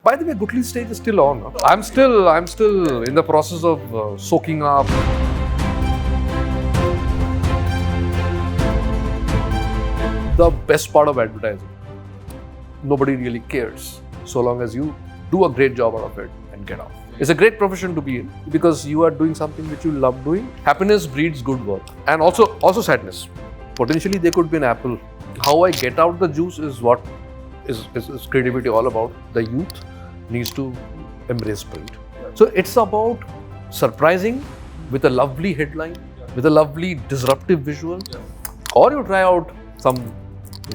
By the way, Guthli stage is still on. I'm still in the process of soaking up. The best part of advertising, nobody really cares so long as you do a great job out of it and get off. It's a great profession to be in because you are doing something which you love doing. Happiness breeds good work and also sadness. Potentially there could be an apple. How I get out the juice is what is creativity all about. The youth needs to embrace print. So it's about surprising with a lovely headline, with a lovely disruptive visual, or you try out some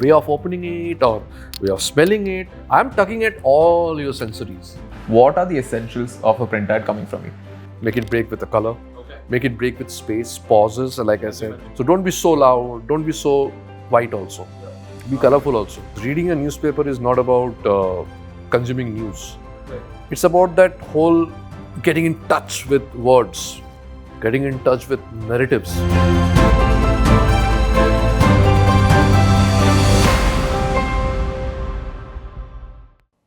way of opening it or way of smelling it. I'm tugging at all your sensories. What are the essentials of a print ad coming from you? Make it break with the color, make it break with space, pauses, like I said. So don't be so loud, don't be so white also. Be colorful also. Reading a newspaper is not about consuming news. It's about that whole getting in touch with words, getting in touch with narratives.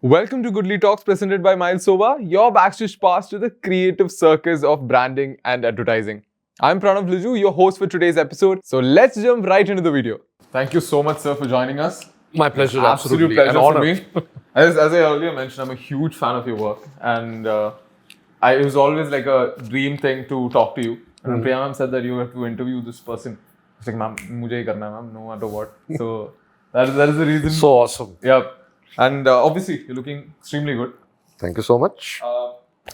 Welcome to Guthli Talks presented by Soba, your backstage pass to the creative circus of branding and advertising. I'm Pranav Liju, your host for today's episode. So let's jump right into the video. Thank you so much, sir, for joining us. My pleasure, Absolute absolutely. pleasure An honor. for me. As I earlier mentioned, I'm a huge fan of your work, and it was always like a dream thing to talk to you. And when Priya ma'am said that you have to interview this person, I was like, ma'am, mujhe hi karna hai, ma'am, no matter what. So that is the reason. So awesome. Yeah. And obviously, you're looking extremely good. Thank you so much.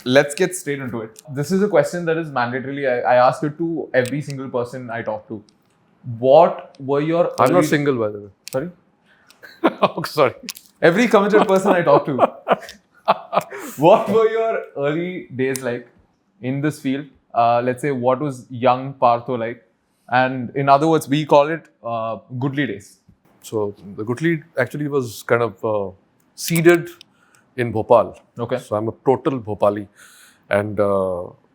Let's get straight into it. This is a question that is mandatorily, I ask it to every single person I talk to. What were your I'm not single, by the way. Sorry? Oh, sorry. Every committed person I talk to. What were your early days like in this field? Let's say, what was young Partho like? And in other words, we call it Guthli days. So the Guthli actually was kind of seeded in Bhopal. Okay. So I'm a total Bhopali. And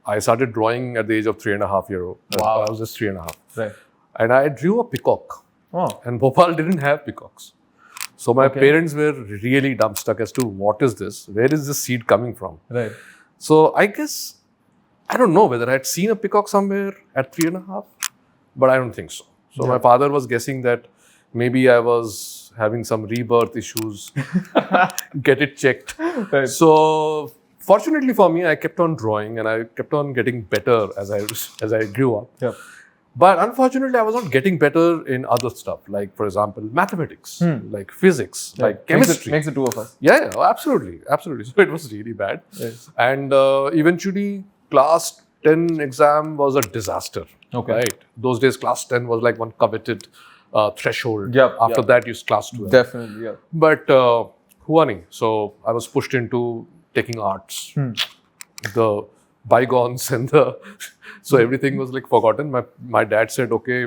I started drawing at the age of 3.5 years old. Wow. I was just 3.5. Right. And I drew a peacock. Oh. And Bhopal didn't have peacocks. So my parents were really dumbstruck as to what is this? Where is this seed coming from? Right. So I guess, I don't know whether I had seen a peacock somewhere at 3.5, but I don't think so. So my father was guessing that maybe I was having some rebirth issues, get it checked. Right. So fortunately for me, I kept on drawing and I kept on getting better as I grew up. Yeah. But unfortunately, I was not getting better in other stuff, like for example, mathematics, like physics, like chemistry. Makes the two of us. Yeah, absolutely. So it was really bad. Yes. And eventually, class 10 exam was a disaster. Okay. Right? Those days, class 10 was like one coveted threshold. Yep, After that, you class 12. Definitely, yeah. But hua nahi. So I was pushed into taking arts. The bygones and so everything was like forgotten. My dad said, okay,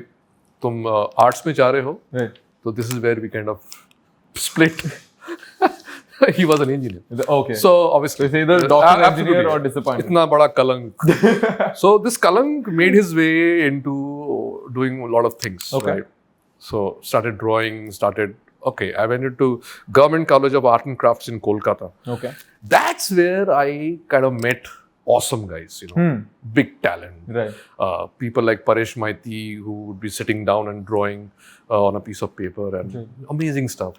tum arts mein ja rahe ho. Right. So this is where we kind of split. He was an engineer. Okay. So obviously, it's either doctor, engineer or disappointment. Itna bada kalank. So this kalank made his way into doing a lot of things. Okay. Right? So started drawing, I went into Government College of Art and Crafts in Kolkata. Okay. That's where I kind of met awesome guys, big talent. Right. People like Paresh Maiti, who would be sitting down and drawing on a piece of paper and amazing stuff,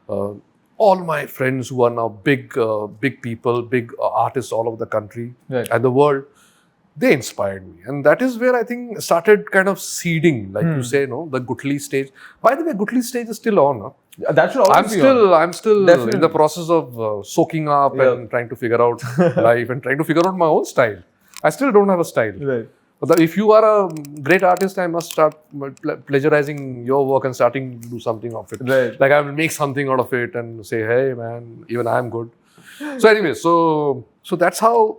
all my friends who are now big people, big artists all over the country and the world, they inspired me. And that is where I think started kind of seeding, like you say, the Guthli stage. By the way, Guthli stage is still on. Huh? That should always be on. I'm still Definitely. in the process of soaking up and trying to figure out life and trying to figure out my own style. I still don't have a style. Right. But if you are a great artist, I must start plagiarizing your work and starting to do something of it. Right. Like I will make something out of it and say, hey man, even I am good. So anyway, so that's how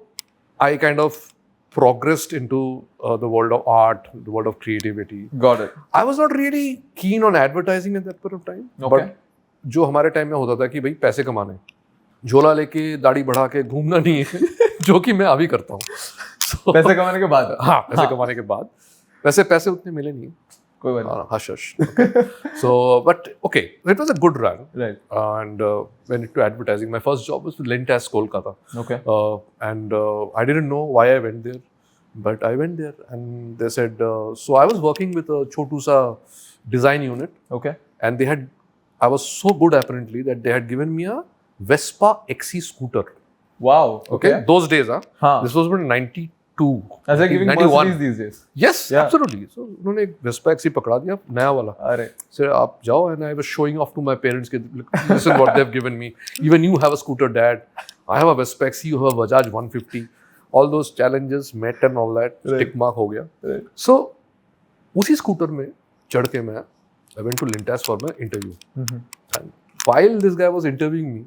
I kind of progressed into the world of art, the world of creativity. Got it. I was not really keen on advertising at that point of time. Okay. But जो हमारे time में होता था कि भाई पैसे कमाने, झोला लेके दाढ़ी बढ़ा के घूमना नहीं है, जो कि मैं अभी करता हूँ. पैसे कमाने के बाद. हाँ, पैसे कमाने के बाद. वैसे पैसे उतने मिले नहीं. कोई बात नहीं. Hush, hush. Okay. So, but okay, it was a good run. Right. And went into advertising. My first job was with Lentas, Kolkata. Okay. And I didn't know why I went there, but I went there, and they said. So I was working with a Chotu Sa design unit, Okay. and I was so good apparently that they had given me a Vespa XC scooter. Wow. Okay. Those days, हाँ. This was in 92. As they're giving 91. Mercedes these days. Yes, Yeah. absolutely. So उन्होंने एक Vespa XC पकड़ा दिया नया वाला. अरे. So आप जाओ, and I was showing off to my parents कि listen what they've given me. Even you have a scooter, Dad. I have a Vespa XC. You have a Bajaj 150. All those challenges met and all that. Right. Tick mark हो गया. Right. So उसी scooter में चढ़ के मैं I went to Lintas for my interview. And while this guy was interviewing me,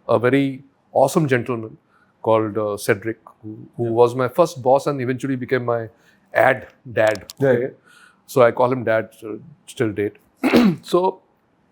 a very awesome gentleman called Cedric, who was my first boss and eventually became my dad. Okay? So I call him Dad, still date. So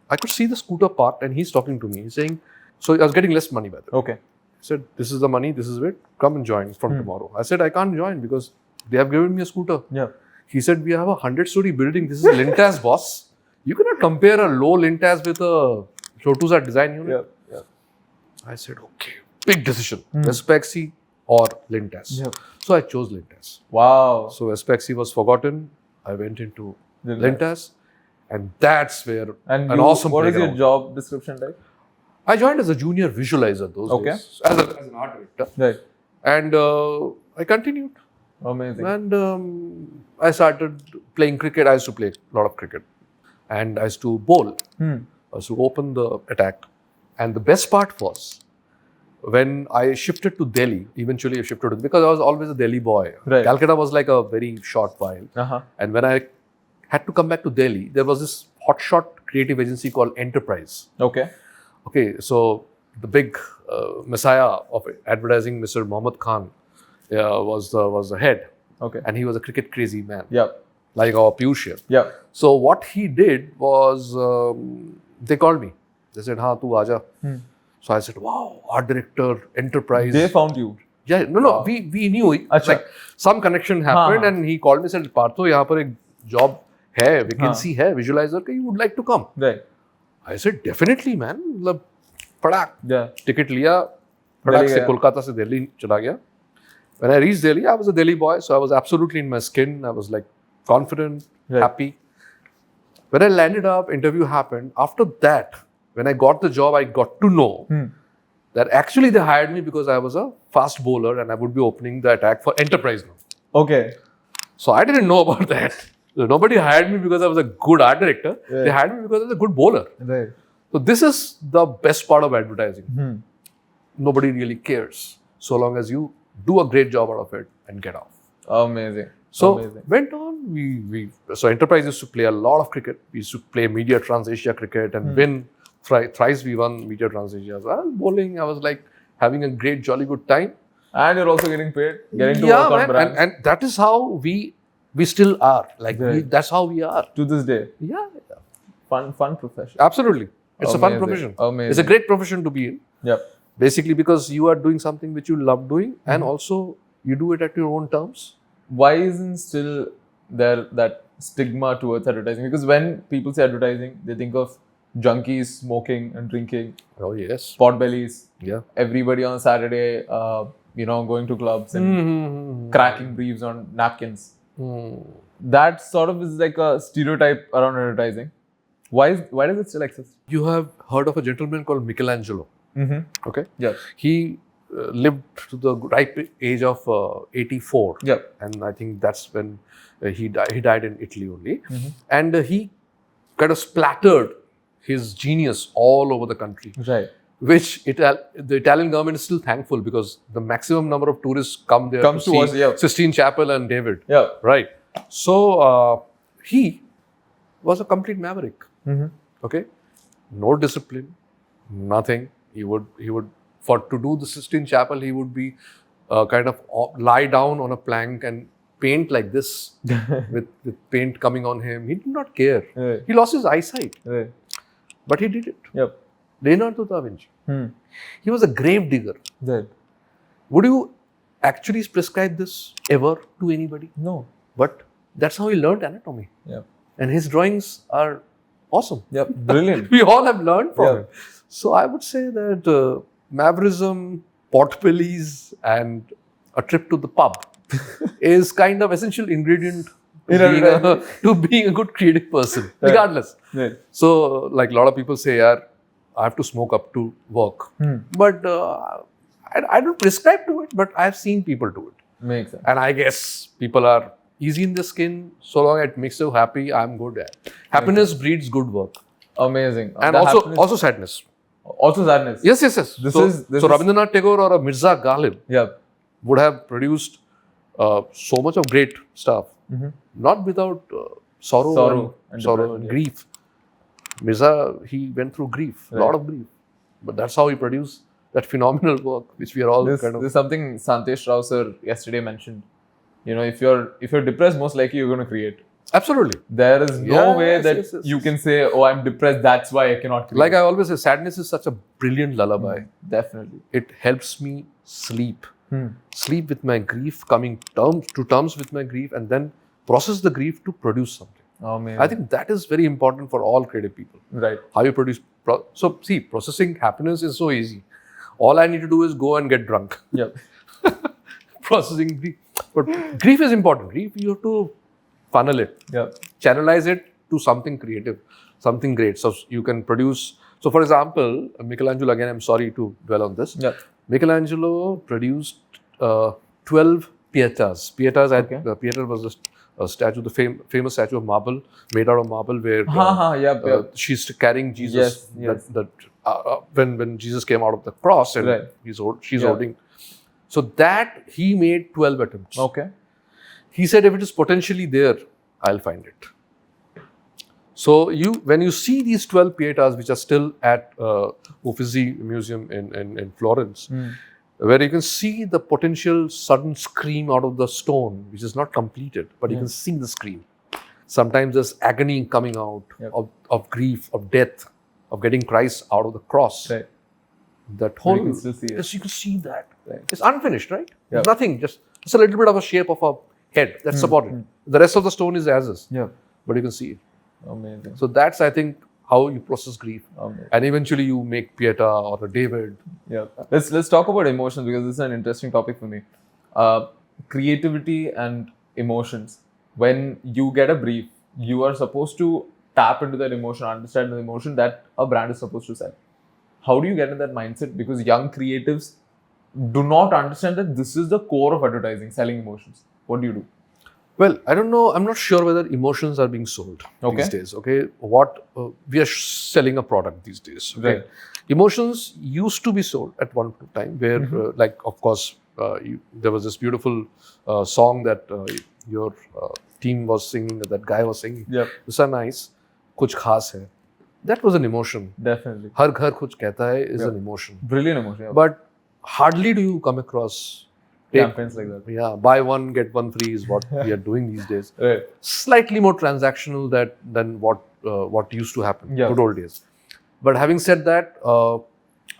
I could see the scooter parked, and he's talking to me. He's saying, so I was getting less money by the way. Okay. He said, this is the money, this is it, come and join from tomorrow. I said, I can't join because they have given me a scooter. Yeah. He said, we have a 100-story building. This is Lintas, boss. You cannot compare a low Lintas with a Chotusa design unit. Yeah. Yeah. I said, okay, big decision. Vespa XC or Lintas. Yeah. So I chose Lintas. Wow. So Vespa XC was forgotten. I went into Lintas, and that's where And an awesome what is your playground. job description like? I joined as a junior visualizer those Okay. days, as an art director. Right. And I continued. Amazing. And I started playing cricket. I used to play a lot of cricket. And I used to bowl. I used to open the attack. And the best part was, when I shifted to Delhi, eventually I shifted to, because I was always a Delhi boy. Right. Calcutta was like a very short while. And when I had to come back to Delhi, there was this hotshot creative agency called Enterprise. Okay. Okay, so the big messiah of advertising, Mr. Mohammad Khan, was the head. Okay. And he was a cricket crazy man. Yeah. Like our Piyush here. Yeah. So what he did was, they called me. They said, "Haan, tu aaja." So I said, "Wow, art director, Enterprise." They found you. Yeah, no, we knew. Achha. Like some connection happened, and he called me and said, "Partho, यहाँ पर एक job है, vacancy है, visualizer का, you would like to come?" Right. I said, "Definitely, man." मतलब फटाक Yeah. Ticket लिया, फटाक Delhi से गया. कोलकाता से दिल्ली चला गया. When I reached Delhi, I was a Delhi boy, so I was absolutely in my skin. I was like confident, Right. happy. When I landed up, interview happened. After that, when I got the job, I got to know that actually they hired me because I was a fast bowler and I would be opening the attack for Enterprise now. Okay. So I didn't know about that. So nobody hired me because I was a good art director. Right. They hired me because I was a good bowler. Right. So this is the best part of advertising. Nobody really cares so long as you do a great job out of it and get off. Amazing. So Amazing. went on. So Enterprise used to play a lot of cricket. We used to play Media Trans Asia cricket and win. Thrice we won Media Trans Asia. So I was bowling. I was like having a great, jolly good time. And you're also getting paid. Getting to work on brands. And that is how we still are. Like Right. that's how we are. To this day. Yeah. Fun profession. Absolutely. It's a fun Amazing. profession. Amazing. It's a great profession to be in. Yep. Basically because you are doing something which you love doing and also you do it at your own terms. Why isn't still there that stigma towards advertising? Because when people say advertising, they think of junkies smoking and drinking, Oh yes. pot bellies, Yeah. everybody on Saturday, going to clubs and cracking briefs on napkins. That sort of is like a stereotype around advertising. Why does it still exist? You have heard of a gentleman called Michelangelo. Okay. Yeah. He lived to the ripe age of 84. Yeah. And I think that's when he died in Italy only. And he kind of splattered his genius all over the country. Right. Which the Italian government is still thankful because the maximum number of tourists come there Comes to see watch, yeah. Sistine Chapel and David. Yeah. Right. So he was a complete maverick. Okay. No discipline, nothing. He would to do the Sistine Chapel, he would be kind of lie down on a plank and paint like this with paint coming on him. He did not care. Right. He lost his eyesight, Right. but he did it. Yep. Leonardo da Vinci. He was a grave digger. Right. Would you actually prescribe this ever to anybody? No. But that's how he learned anatomy. Yep. and his drawings are awesome. Yep, brilliant. We all have learned from Yeah. him. So I would say that Mavrism, potbellies, and a trip to the pub is kind of essential ingredient to being a good creative person, regardless. Right. So, like a lot of people say, I have to smoke up to work. But I don't prescribe to it, but I've seen people do it. Makes sense. And I guess people are easy in the skin. So long it makes you happy, I'm good at. Happiness breeds good work. Amazing. And The also happiness- sadness. also sadness. Yes. This so is Rabindranath Tagore or a Mirza Ghalib Yep. would have produced so much of great stuff, not without sorrow and depression, yeah. grief. Mirza, he went through grief, a lot of grief. But that's how he produced that phenomenal work, which we are all This is something Santesh Rao sir yesterday mentioned. You know, if you're depressed, most likely you're going to create. Absolutely. There is no way Yes, that yes. you can say, "Oh, I'm depressed. That's why I cannot create." Like I always say, sadness is such a brilliant lullaby. Definitely. It helps me sleep. Sleep with my grief, coming to terms with my grief, and then process the grief to produce something. Oh man. I think that is very important for all creative people. Right. How you produce. So see, processing happiness is so easy. All I need to do is go and get drunk. Yep. Processing grief. But grief is important. Grief, you have to funnel it. Yep. Channelize it to something creative, something great. So you can produce. So for example, Michelangelo, again, I'm sorry to dwell on this. Yep. Michelangelo produced 12 pietas. Pietas, Pieta was a statue, the famous statue of marble, made out of marble, where Yep. she's carrying Jesus. Yes. When Jesus came out of the cross and she's holding. So that he made 12 attempts. Okay. He said, if it is potentially there, I'll find it. So when you see these 12 pietas, which are still at Uffizi Museum in Florence, where you can see the potential sudden scream out of the stone, which is not completed, but you can see the scream. Sometimes there's agony coming out of grief, of death, of getting Christ out of the cross. Right. That whole, you can still see it. Yes, you can see that. Right. It's unfinished, right? Yeah. Nothing, just a little bit of a shape of a head that's supported. The rest of the stone is as is, but you can see it. Amazing. So that's, I think, how you process grief. Amazing. And eventually you make Pieta or a David. Yeah. Let's talk about emotions, because this is an interesting topic for me. Creativity and emotions. When you get a brief, you are supposed to tap into that emotion, understand the emotion that a brand is supposed to sell. How do you get in that mindset? Because young creatives do not understand that this is the core of advertising, selling emotions. What do you do? Well, I don't know. I'm not sure whether emotions are being sold these days. Okay, we are selling a product these days. Okay, Right. Emotions used to be sold at one time, where, like, of course, there was this beautiful song that your team was singing, that guy was singing. Yep. These are nice. Kuch khas hai. That was an emotion. Definitely. Har ghar kuch kehta hai is an emotion. Brilliant emotion. Yeah. But hardly do you come across campaigns like that. Yeah, buy one, get one free is what we are doing these days. Right. Slightly more transactional than what used to happen good old days. But having said that,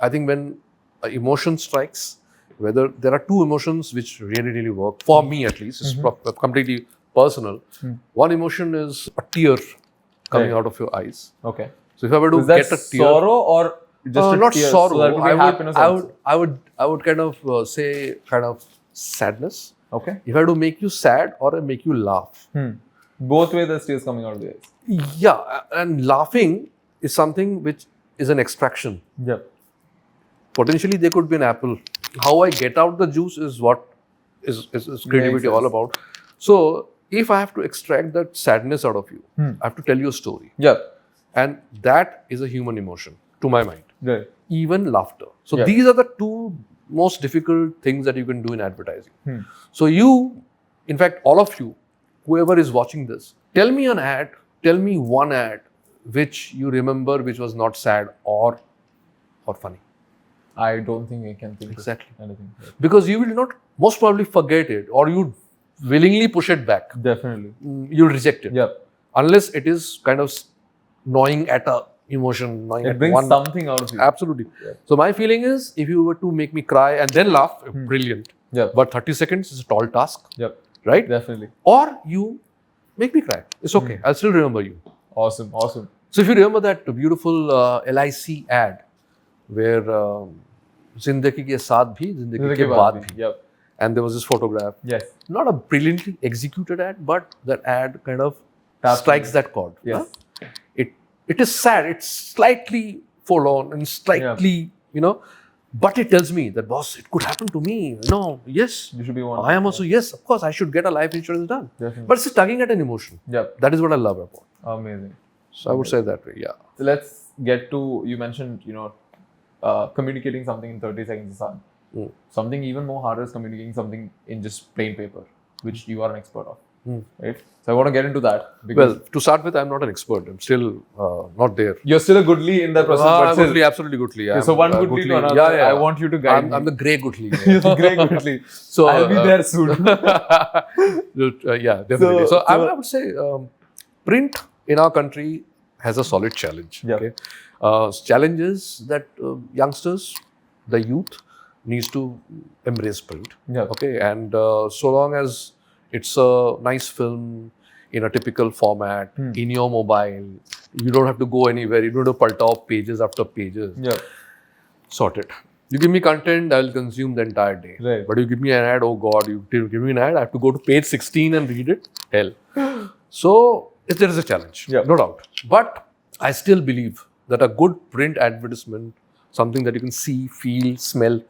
I think when emotion strikes, whether there are two emotions which really work, for me at least, it's completely personal. One emotion is a tear coming out of your eyes. Okay. So if I were to Is that get a tear, sorrow or just a not tear? sorrow. So that would be happiness also. I would kind of say kind of sadness. Okay. If I had to make you sad or make you laugh. Both ways, there's tears coming out of the eyes. Yeah, and laughing is something which is an extraction. Yeah. Potentially, there could be an apple. How I get out the juice is what is creativity all about. So, if I have to extract that sadness out of you, I have to tell you a story. Yeah. And that is a human emotion, to my mind. Right. Even laughter. So, these are the two most difficult things that you can do in advertising. So, in fact, all of you, whoever is watching this, tell me one ad which you remember which was not sad or funny. I don't think I can think Exactly. of anything. Right. Because you will not most probably forget it, or you willingly push it back. Definitely. You'll reject it. Yeah. Unless it is kind of gnawing at a emotion, gnawing It at brings one. something out of you. Absolutely. Yeah. So my feeling is, if you were to make me cry and then laugh, brilliant. Yeah. But 30 seconds is a tall task, Yeah. right? Definitely. Or you Make me cry. It's okay. I'll still remember you. Awesome. So if you remember that beautiful LIC ad where Zindagi ke saath bhi, Zindagi ke baad bhi. Yep. And there was this photograph. Yes. Not a brilliantly executed ad, but that ad kind of strikes that chord. Yes. Huh? It is sad. It's slightly forlorn and slightly, but it tells me that, boss, it could happen to me. Yes. You should be one. I am also, yes, of course, I should get a life insurance done. Definitely. But it's tugging at an emotion. Yep. That is what I love about. Amazing. So I would say that way, yeah. So let's get to, you mentioned, communicating something in 30 seconds is hard. Something even more harder is communicating something in just plain paper, which you are an expert of. Right? So I want to get into that. Well, to start with, I'm not an expert. I'm still not there. You're still a Guthli in that process. But still, Guthli, absolutely Guthli. Yeah, so one Guthli to another. Yeah. I want you to guide me. I'm the grey Guthli. You're the grey Guthli. So I'll be there soon. Yeah, definitely. So I would say print in our country has a solid challenge. Yeah. Okay? Challenge is that youngsters, the youth, needs to embrace print. Yeah. Okay, and so long as it's a nice film in a typical format, in your mobile, you don't have to go anywhere, you don't have to pult off pages after pages. Yeah. Sort it. You give me content, I will consume the entire day. Right. But you give me an ad, oh God, you give me an ad, I have to go to page 16 and read it. Hell. So, there is a challenge, no doubt. But I still believe that a good print advertisement, something that you can see, feel, smell.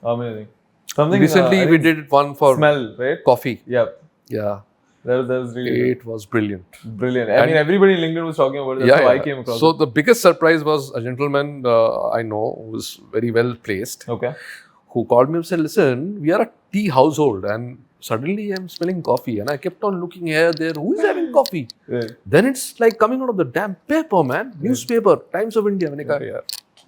Amazing. Something recently we did one for smell, right? Coffee. Yep. Yeah. That was really It was brilliant. Brilliant. I mean, everybody in LinkedIn was talking about it. That's how I came across So it. the biggest surprise was a gentleman I know who was very well placed. Okay. Who called me and said, listen, we are a tea household and suddenly I'm smelling coffee. And I kept on looking here, there, who is having coffee? Right. Then it's like coming out of the damn paper, man. Newspaper, Times of India.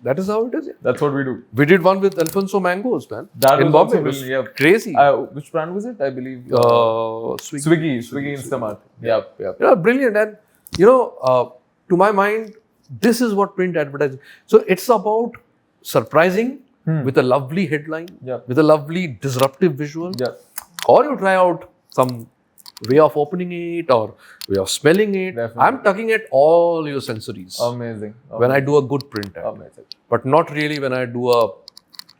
That is how it is. Yeah. That's what we do. We did one with Alfonso Mangoes, man. That in was Bombay. also It was brilliant, crazy. Which brand was it? I believe Swiggy. Swiggy Instamart. Yep. Yeah, brilliant. And to my mind, this is what print advertising. So it's about surprising with a lovely headline, with a lovely disruptive visual. Yeah. Or you try out some way of opening it or way of smelling it. Definitely. I'm tugging at all your sensories. Amazing. When I do a good print ad. Amazing. But not really when I do a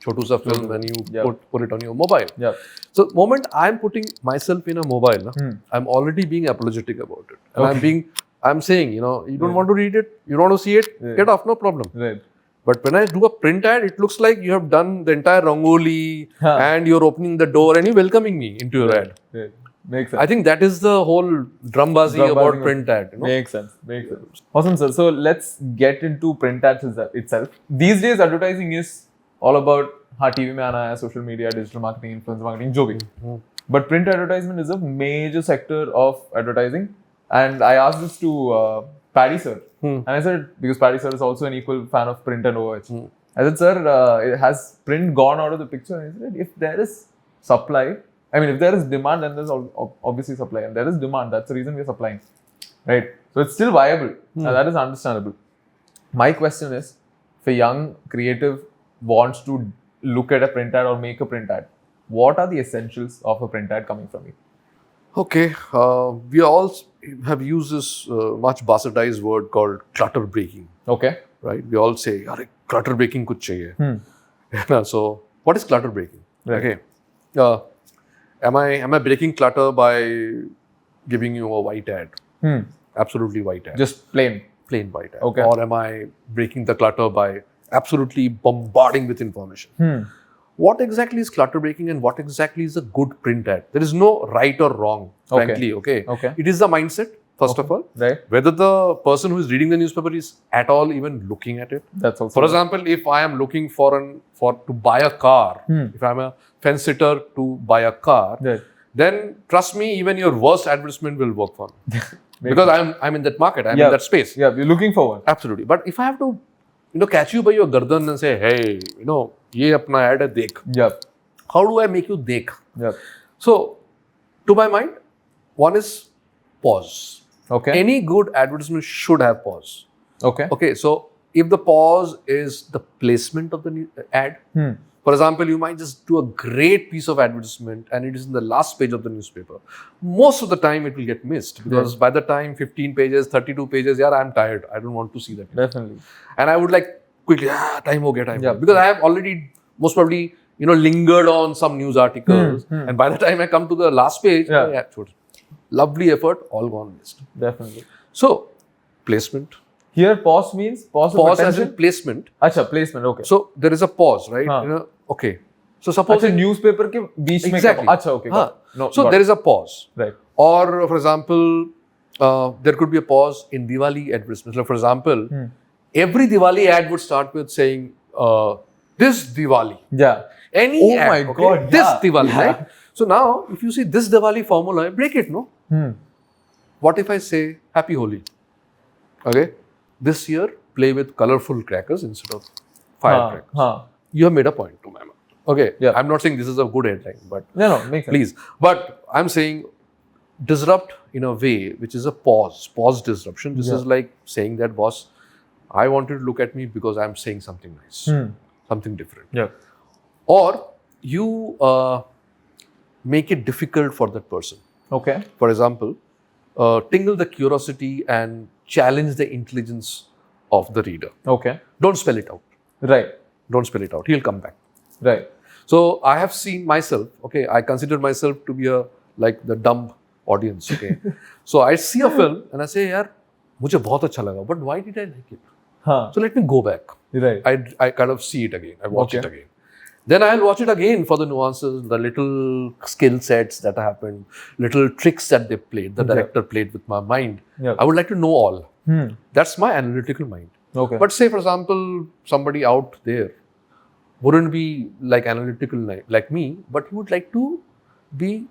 chotu sa film when you put it on your mobile. Yeah. So moment I'm putting myself in a mobile, I'm already being apologetic about it. And I'm saying, you don't want to read it, you don't want to see it, get off, no problem. Right. But when I do a print ad, it looks like you have done the entire rangoli and you're opening the door and you're welcoming me into your ad. Right. Makes sense. I think that is the whole drumbazi about print ad. Makes sense. Awesome, sir. So let's get into print ads itself. These days, advertising is all about TV mein aana hai, social media, digital marketing, influencer marketing, jo bhi. But print advertisement is a major sector of advertising. And I asked this to Paddy sir. And I said, because Paddy sir is also an equal fan of print and OH. I said, sir, has print gone out of the picture? And he said, if there is supply, if there is demand, then there's obviously supply. And there is demand. That's the reason we're supplying. Right? So it's still viable. And that is understandable. My question is, if a young creative wants to look at a print ad or make a print ad, what are the essentials of a print ad coming from you? Okay. We all have used this much bastardized word called clutter breaking. Okay. Right? We all say, clutter breaking kuch chahiye. So, what is clutter breaking? Right. Okay. Am I breaking clutter by giving you a white ad? Absolutely white ad. Just plain white ad. Okay. Or am I breaking the clutter by absolutely bombarding with information? What exactly is clutter breaking and what exactly is a good print ad? There is no right or wrong, frankly. Okay. Okay. It is the mindset, first of all. Right. Whether the person who is reading the newspaper is at all even looking at it. That's also. For example, if I am looking to buy a car, if I'm a fence sitter to buy a car, then trust me, even your worst advertisement will work for me. Because I'm in that market, I'm in that space. Yeah, you're looking for one. Absolutely. But if I have to, catch you by your gardan and say, hey, ye apna ad hai, dekh. Yeah. How do I make you dekh? Yeah. So, to my mind, one is pause. Okay. Any good advertisement should have pause. Okay. Okay. So, if the pause is the placement of the ad, For example, you might just do a great piece of advertisement and it is in the last page of the newspaper. Most of the time it will get missed because by the time 15 pages, 32 pages, yeah, I'm tired. I don't want to see that. Definitely. And I would like quickly, time ho gaya. Because I have already most probably, lingered on some news articles. And by the time I come to the last page, lovely effort, all gone missed. Definitely. So, placement. Here, pause means pause as in placement. Acha, placement, okay. So, there is a pause, right? Okay. So, suppose... Acha, newspaper ke beech mein exactly. Acha, okay. No, so, there is a pause. Right. Or, for example, there could be a pause in Diwali advertisements. Like, for example, every Diwali ad would start with saying, this Diwali. Yeah. Any ad, my God, this Diwali, right? So, now, if you see this Diwali formula, break it, no? What if I say, Happy Holi? Okay? This year, play with colorful crackers instead of firecrackers. You have made a point to my mind. Okay, I'm not saying this is a good headline, but makes sense. Please. But I'm saying disrupt in a way which is a pause disruption. This is like saying that, boss, I want you to look at me because I'm saying something nice, something different. Yeah. Or you make it difficult for that person. Okay. For example, tingle the curiosity and challenge the intelligence of the reader. Okay. Don't spell it out. Right. Don't spell it out. He'll come back. Right. So I have seen myself, okay, I consider myself to be like the dumb audience, okay. So I see a film and I say, yaar, mujhe bahut acha laga, but why did I like it? So let me go back. Right. I kind of see it again. I watch it again. Then I'll watch it again for the nuances, the little skill sets that happened, little tricks that they played, the director played with my mind. I would like to know all. That's my analytical mind. Okay. But say, for example, somebody out there wouldn't be like analytical like me, but he would like to be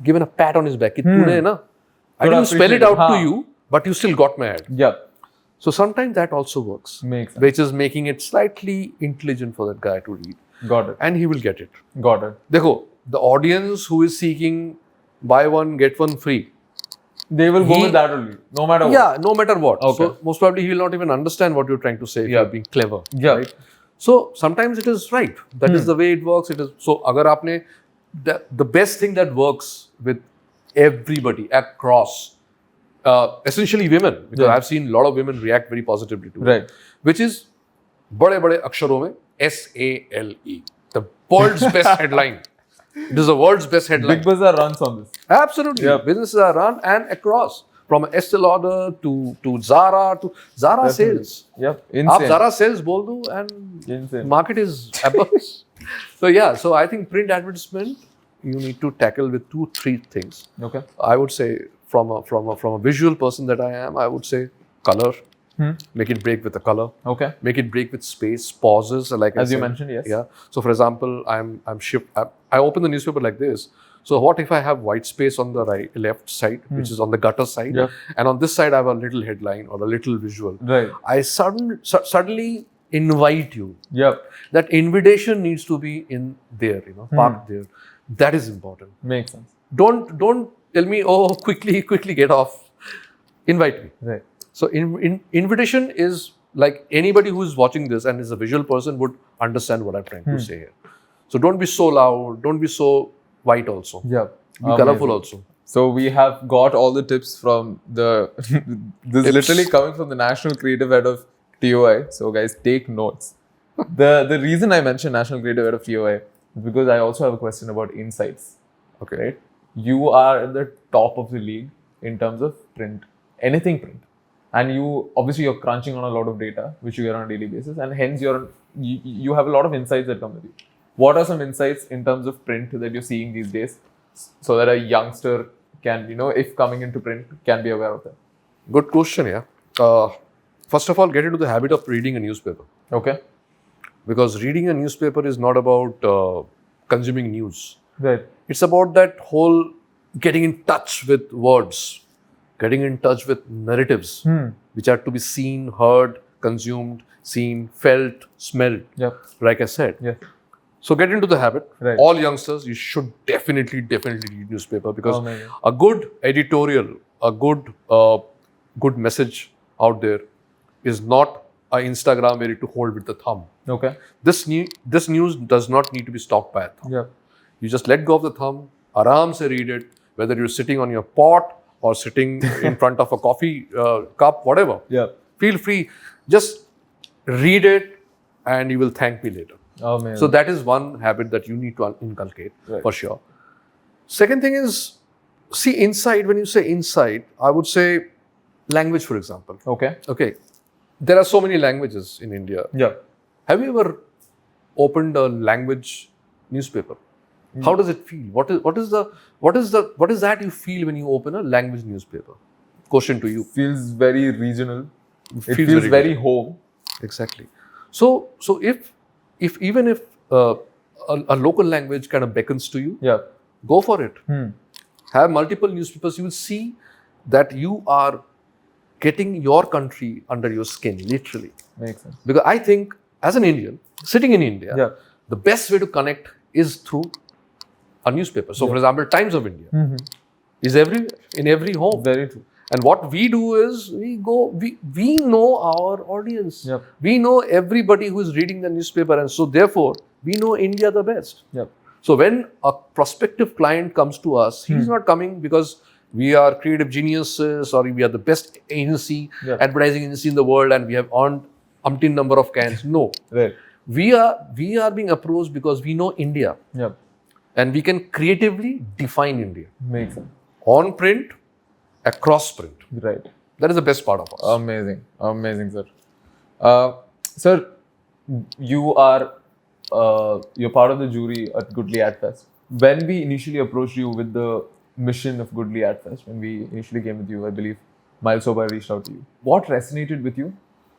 given a pat on his back. I didn't spell it out to you, but you still got my ad. Yeah. So sometimes that also works. Makes sense. Which is making it slightly intelligent for that guy to read. Got it. And he will get it. Got it. Dekho, the audience who is seeking buy one, get one free. They will go with that only, no matter what. Yeah, no matter what. Okay. So most probably he will not even understand what you're trying to say if you're being clever. Yeah. Right? So sometimes it is right. That is the way it works. It is so agar aapne the best thing that works with everybody across essentially women, because I've seen a lot of women react very positively to it. Which is bade aksharon mein SALE. The world's best headline. It is the world's best headline. Big Bazaar runs on this. Absolutely. Businesses are run and across. From Estee Lauder to Zara to Zara sales. Yep. Insane. Aap Zara sales bol do and market is apples. So I think print advertisement you need to tackle with 2-3 things. Okay. I would say from a visual person that I am, I would say color. Make it break with the color. Okay. Make it break with space, pauses, like as you mentioned, yes. Yeah. So for example, I open the newspaper like this. So what if I have white space on the left side, which is on the gutter side, and on this side I have a little headline or a little visual. Right. I suddenly invite you. Yep. That invitation needs to be in there, parked there. That is important. Makes sense. Don't tell me, oh, quickly get off. Invite me. Right. So invitation is like anybody who is watching this and is a visual person would understand what I'm trying to say here. So don't be so loud. Don't be so white also. Yeah. Be colorful also. So we have got all the tips from this is literally coming from the National Creative Head of TOI. So guys, take notes. The reason I mentioned National Creative Head of TOI is because I also have a question about insights. Okay. Right? You are at the top of the league in terms of print. Anything print. And you're crunching on a lot of data, which you get on a daily basis. And hence you have a lot of insights that come with you. What are some insights in terms of print that you're seeing these days so that a youngster can, if coming into print, can be aware of that? Good question, yeah. First of all, get into the habit of reading a newspaper. Okay. Because reading a newspaper is not about consuming news. Right. It's about that whole getting in touch with words, getting in touch with narratives, which are to be seen, heard, consumed, seen, felt, smelled. Yep. Like I said. Yeah. So get into the habit. Right. All youngsters, you should definitely read newspaper because a good editorial, a good message out there is not Instagram where you to hold with the thumb. Okay. This news does not need to be stopped by a thumb. Yeah. You just let go of the thumb, aram se read it, whether you're sitting on your pot or sitting in front of a coffee cup, whatever. Yeah. Feel free. Just read it and you will thank me later. Oh, man. So that is one habit that you need to inculcate for sure. Second thing is, see, insight, when you say insight, I would say language, for example. Okay. There are so many languages in India. Yeah. Have you ever opened a language newspaper? How does it feel? What is that you feel when you open a language newspaper? Question to you. Feels very regional. It feels very very home. Exactly. So if even if a local language kind of beckons to you, Yeah. go for it. Have multiple newspapers. You will see that you are getting your country under your skin, literally. Makes sense. Because I think, as an Indian, sitting in India, Yeah. the best way to connect is through a newspaper. So, for example, Times of India is in every home. Very true. And what we do is we know our audience. Yep. We know everybody who is reading the newspaper, and so therefore we know India the best. Yep. So when a prospective client comes to us, he's not coming because we are creative geniuses or we are the best agency, advertising agency in the world, and we have earned umpteen number of cans. No. Right. We are being approached because we know India. Yep. And we can creatively define India. Makes sense. On print, across print. Right. That is the best part of us. Amazing. Amazing, sir. Sir, you're part of the jury at Guthli Ad Fest. When we initially approached you with the mission of Guthli Ad Fest, when we initially came with you, I believe Miles Soba reached out to you. What resonated with you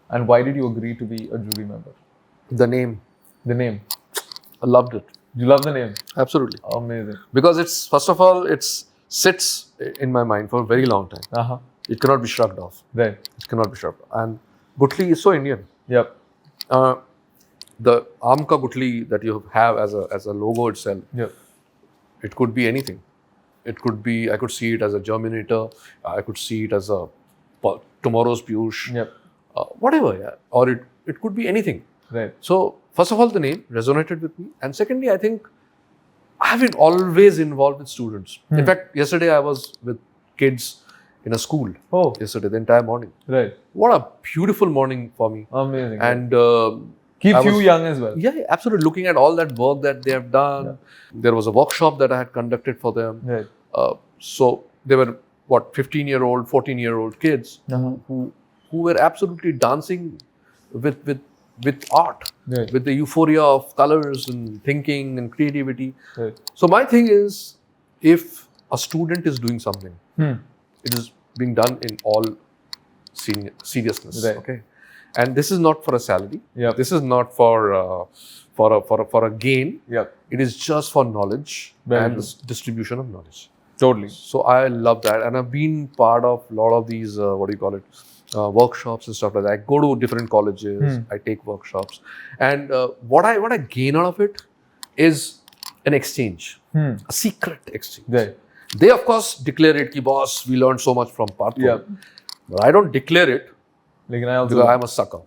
and why did you agree to be a jury member? The name. The name. I loved it. You love the name? Absolutely. Amazing. Because it's, first of all, it sits in my mind for a very long time. Uh-huh. It cannot be shrugged off. Right. It cannot be shrugged off. And Guthli is so Indian. Yep. The Aam Ka Guthli that you have as a logo itself, Yep. it could be anything. It could be, I could see it as a germinator. I could see it as a tomorrow's Piyush. Yep. Whatever, yeah. Or it could be anything. Right. So, first of all, the name resonated with me. And secondly, I think I have been always involved with students. In fact, yesterday I was with kids in a school. Oh. Yesterday, the entire morning. Right. What a beautiful morning for me. Amazing. And keeps you young as well. Yeah, absolutely. Looking at all that work that they have done. Yeah. There was a workshop that I had conducted for them. Right. So they were 15-year-old, 14-year-old kids who were absolutely dancing with art, right. with the euphoria of colors and thinking and creativity. Right. So my thing is, if a student is doing something, it is being done in all seriousness. Right. Okay, and this is not for a salary. Yep. This is not for a gain. Yep. It is just for knowledge and the distribution of knowledge. Totally. So I love that, and I've been part of a lot of these workshops and stuff like that. I go to different colleges. I take workshops, and what I gain out of it is an exchange, a secret exchange. Right. They of course declare it, ki boss, we learned so much from Partho. Yeah. But I don't declare it because I'm a sucker.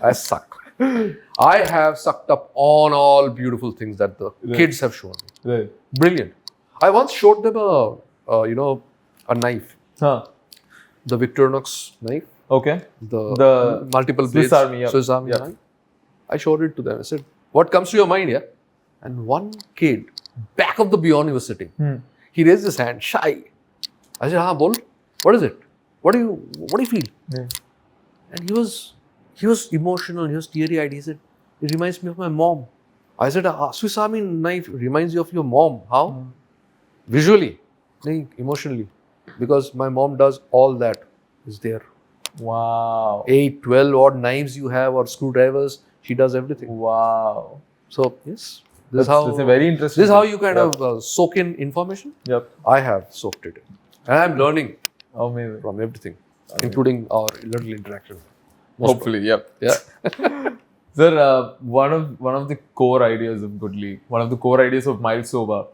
I suck. I have sucked up on all beautiful things that the kids have shown me. Right. Brilliant. I once showed them a knife. Huh. The Victorinox knife. Okay. The multiple blades. Swiss Army Yep. knife. I showed it to them. I said, what comes to your mind here? And one kid, back of the beyond, he was sitting. He raised his hand, shy. I said, bol. What is it? What do you feel? Yeah. And he was emotional, he was teary-eyed. He said, it reminds me of my mom. I said, Swiss Army knife reminds you of your mom. How? Visually, emotionally. Because my mom does all that is there. Wow. 8, 12 odd knives you have or screwdrivers, she does everything. Wow. So, yes. That's a very interesting. This is how you kind of soak in information. Yep. I have soaked it in. And I'm learning Amazing. from everything, including our little interaction. Hopefully, yep. Yeah. Sir, one of the core ideas of Guthli, one of the core ideas of Miles Soba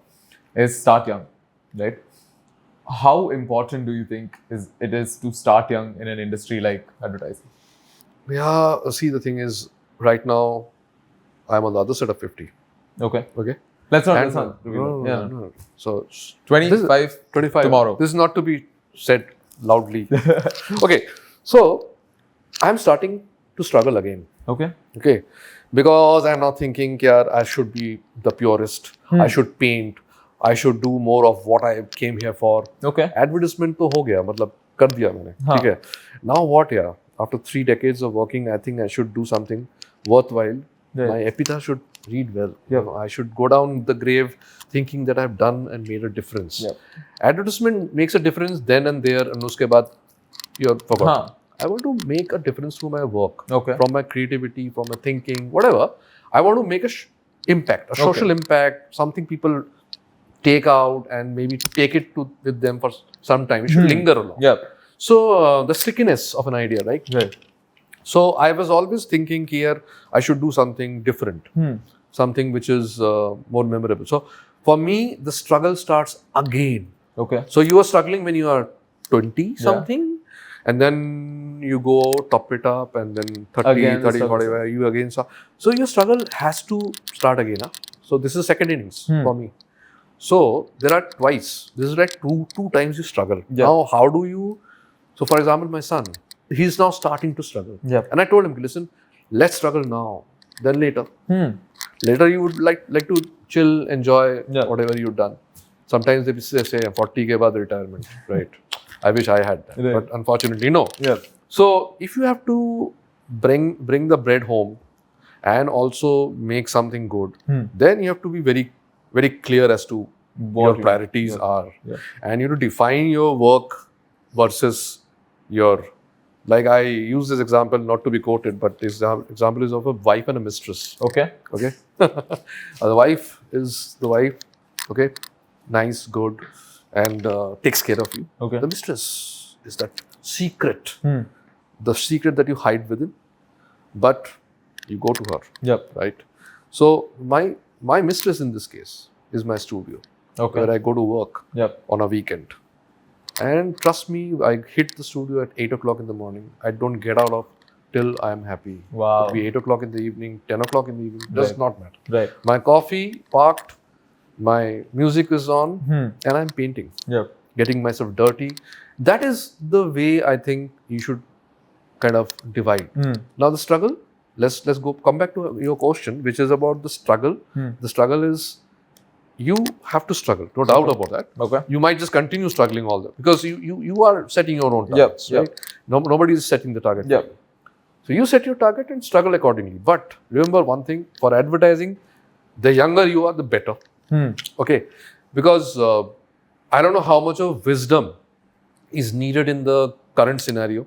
is start young, right? How important do you think it is to start young in an industry like advertising? Yeah, see, the thing is, right now, I'm on the other side of 50. Okay. Okay? Let's not. No. So, 25 25. tomorrow. This is not to be said loudly. Okay, so I'm starting to struggle again. Okay. Okay, because I'm not thinking, yeah, I should be the purist. I should paint. I should do more of what I came here for. Okay. Advertisement तो हो गया, मतलब कर दिया मैंने, ठीक है. Now what, yeah? After 3 decades of working, I think I should do something worthwhile. Yeah. My epitaph should read well. You know, I should go down the grave thinking that I've done and made a difference. Yeah. Advertisement makes a difference then and there, and उसके बाद you're forgotten. I want to make a difference through my work, from my creativity, from my thinking, whatever. I want to make a impact, a social impact, something people take out and maybe take it to with them for some time. It should linger along. Yeah. So the stickiness of an idea, right? Right. So I was always thinking here, I should do something different, something which is more memorable. So for me, the struggle starts again. Okay. So you are struggling when you are 20 something, and then you go top it up, and then 30, again, 30, 40, you again. So your struggle has to start again. Huh? So this is second innings for me. So there are twice. This is like two times you struggle. Yeah. Now how do you? So for example, my son, he's now starting to struggle. Yeah. And I told him, listen, let's struggle now. Then later. Later you would like to chill, enjoy whatever you've done. Sometimes they say 40 ke baad retirement, right? I wish I had that, but unfortunately no. Yeah. So if you have to bring the bread home and also make something good, then you have to be very, very clear as to what your priorities are, and you have to define your work versus your. Like I use this example not to be quoted, but this example is of a wife and a mistress. Okay. Okay. The wife is the wife. Okay. Nice, good, and takes care of you. Okay. The mistress is that secret. The secret that you hide within, but you go to her. Yep. Right. So my mistress in this case is my studio. Okay. Where I go to work. Yep. On a weekend. And trust me, I hit the studio at 8 o'clock in the morning. I don't get out of till I am happy. Wow. It could be 8 o'clock in the evening, 10 o'clock in the evening, does not matter. Right. My coffee parked, my music is on, and I'm painting. Yep. Getting myself dirty. That is the way I think you should kind of divide. Now the struggle, let's come back to your question, which is about the struggle. The struggle is, you have to struggle, no doubt about that. Okay. You might just continue struggling all that because you are setting your own targets, right? Nobody is setting the target. Yeah. So you set your target and struggle accordingly. But remember one thing, for advertising, the younger you are, the better. Okay. Because I don't know how much of wisdom is needed in the current scenario.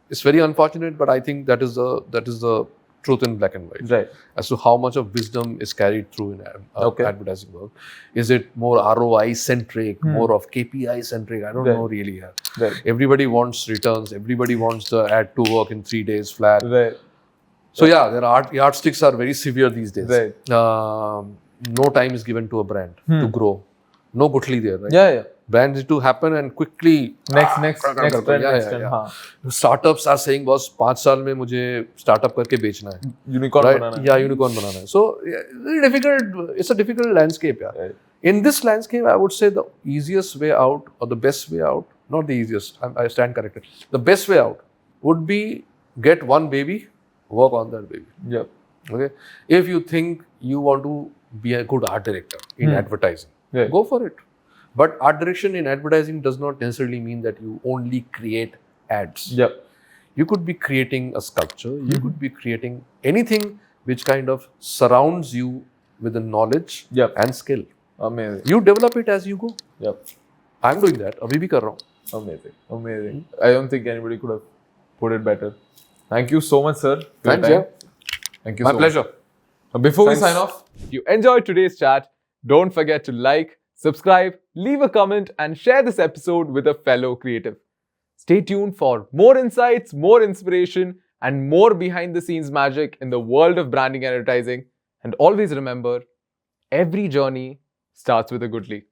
It's very unfortunate, but I think that is the truth in black and white. Right. As to how much of wisdom is carried through in advertising work. Is it more ROI centric, more of KPI centric? I don't know really. Right. Everybody wants returns. Everybody wants the ad to work in 3 days flat. Right. So their yardsticks are very severe these days. Right. No time is given to a brand to grow. No Guthli there, right? Yeah. Brands need to happen and quickly. Next trend. Startups are saying, boss, 5 साल में मुझे startup करके बेचना है. Unicorn बनाना है. Yeah, unicorn बनाना है. So very difficult. It's a difficult landscape, yeah. Right. In this landscape, I would say the easiest way out, or the best way out, not the easiest. I stand corrected. The best way out would be get one baby, work on that baby. Yeah. Okay. If you think you want to be a good art director in advertising, go for it. But art direction in advertising does not necessarily mean that you only create ads. Yeah. You could be creating a sculpture. You could be creating anything which kind of surrounds you with the knowledge and skill. Amazing. You develop it as you go. Yep. I'm doing that. Abhi bhi kar raha hoon. Amazing. I don't think anybody could have put it better. Thank you so much, sir. Thanks, yeah. Thank you My so pleasure. much. Before we sign off, if you enjoyed today's chat, don't forget to like, subscribe, leave a comment, and share this episode with a fellow creative. Stay tuned for more insights, more inspiration, and more behind the scenes magic in the world of branding and advertising. And always remember, every journey starts with a Guthli.